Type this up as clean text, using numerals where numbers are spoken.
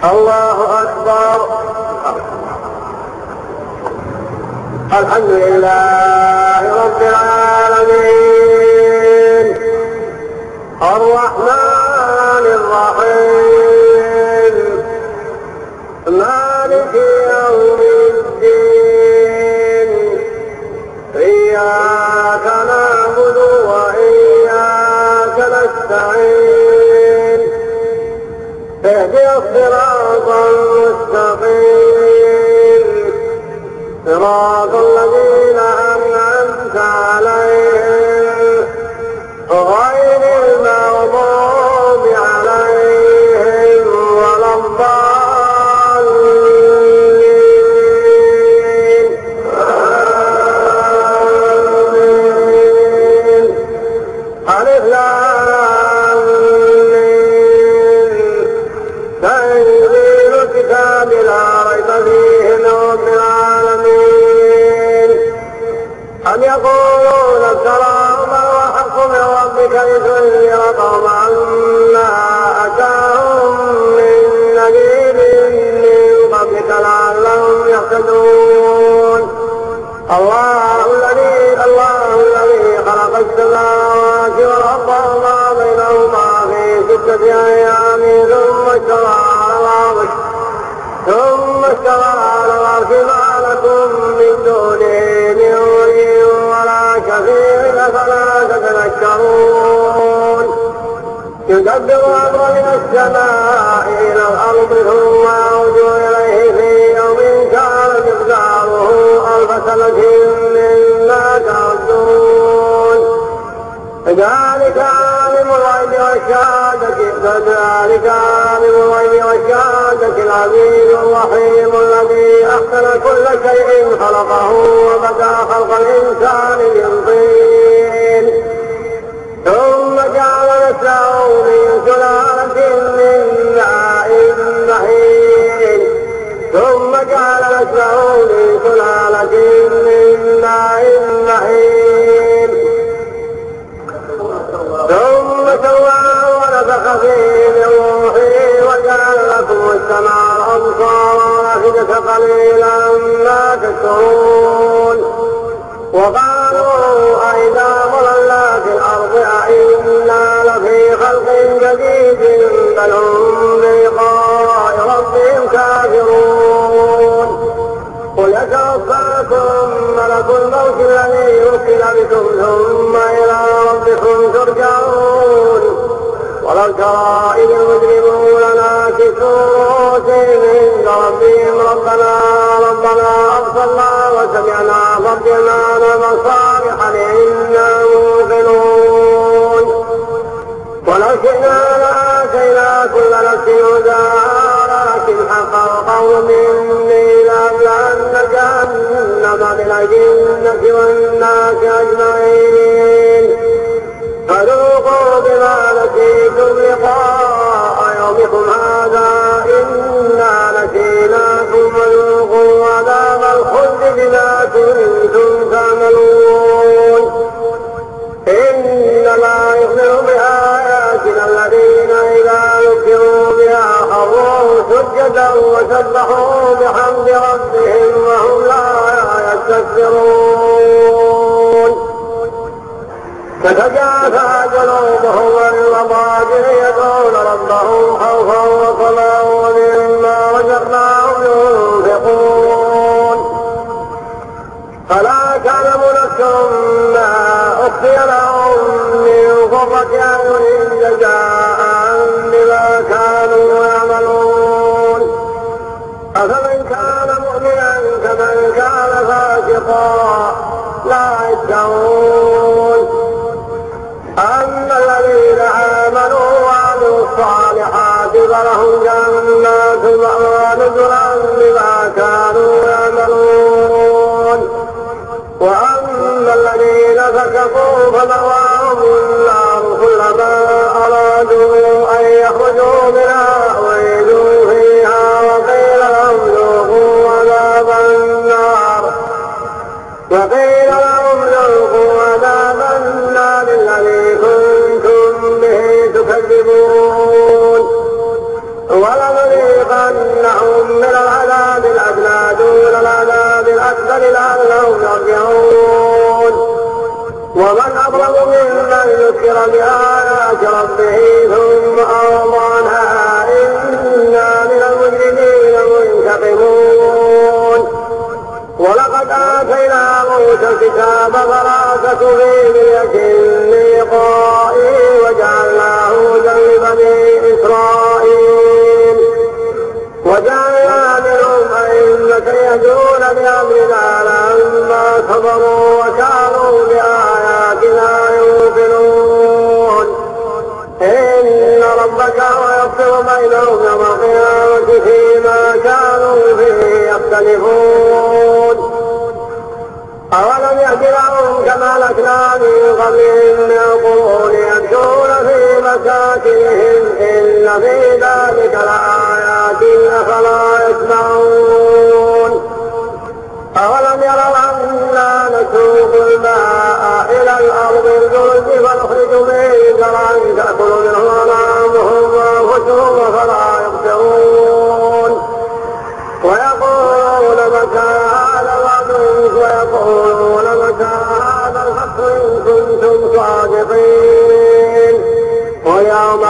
الله أكبر. الحمد لله رب العالمين الرحمن الرحيم مالك يوم الدين إياك نعبد وإياك نستعين اهدنا الصراط المستقيم صراط الذين أنعمت عليهم غير المغضوب عليهم ولا الضالين. ألف لام ميم تنزيل الكتاب لا ريب فيه من رب العالمين. أم يقولون افتراه بل هو حق من ربك لتنذر قوما ما أتاهم من نذير من قبلك لعلهم يهتدون. الله الذي خلق السماوات والأرض وما بينهما في 6 أيام ثم استوى على العرش ما لكم من دونه من ولي ولا شفيع أفلا تتذكرون. يدبر الأمر من السماء إلى الأرض ثم يعود إليه في يوم كان مقداره 1000 سنة مما تعدون. ذلك عالم الغيب والشهادة العزيز الرحيم الذي أحسن كل شيء خلقه وبدأ خلق الإنسان من طين ثم جعل نسله من سلالة من ماء مهين ثم سواه ونفخ فيه من روحه وجعل لكم السمع والأبصار والأفئدة قليلا ما تشكرون. وقالوا أئذا ضللنا في الأرض أئنا لفي خلق جديد بل هم بلقاء ربهم كافرون. قل يتوفاكم ملك الموت الذي وكل بكم ثم إلى ربكم ترجعون. ولو ترى إذ المجرمون ناكسوا رؤوسهم عند ربهم ربنا أبصرنا وسمعنا فارجعنا نعمل صالحا إنا موقنون. ولو شئنا لآتينا كل نفس هداها لكن حق القول مني لأملأن جهنم من الجنة والناس أجمعين. فذوقوا بما نسيتم لقاء يومكم هذا إنا نسيناكم وذوقوا عذاب الخلد بما كنتم تعملون. إنما يؤمن بآياتنا الذين إذا ذكروا بها خروا سجدا وسبحوا بحمد ربهم وهم لا يستكبرون. تتجافى جنوبهم عن المضاجع يدعون ربهم خوفا وطمعا ومما رزقناهم ينفقون. فلا تعلم نفس ما أخفي لهم من قرة أعين جزاء بما كانوا يعملون. أفمن كان مؤمنا كمن كان فاسقا لا يستوون. أما الذين آمنوا وعملوا الصالحات فلهم جنات المأوى نزلا بما كانوا يعملون. وأما الذين فسقوا فمأواهم النار كلما أرادوا أن يخرجوا منها أعيدوا فيها وقيل لهم ذوقوا عذاب النار الذي كنتم به تكذبون. ولنذيقن ليكفر بآيات ربه ثم أرضانا إنا من المجرمين منتقمون. ولقد آتينا موسى الكتاب فلا تك في مرية من لقائه وجعلناه هدى لبني إسرائيل وجعلنا منهم أئمة يهدون بأمرنا لما صبروا وكانوا بآياتنا يوقنون. إن ربك هو يفصل بينهم يوم القيامة فيما كانوا فيه يختلفون. أولم يهد لهم كما أهلكنا من قبلهم من القرون يمشون في مساكنهم إن في ذلك لآيات أفلا يسمعون. أولم يروا أنا نسوق الماء إلى الأرض الجرز فنخرج به زرعا تأكل منه أنعامهم وأنفسهم أفلا يبصرون. ويقولون متى هذا الوعد ويقولون متى هذا الحق إن كنتم صادقين. ويوم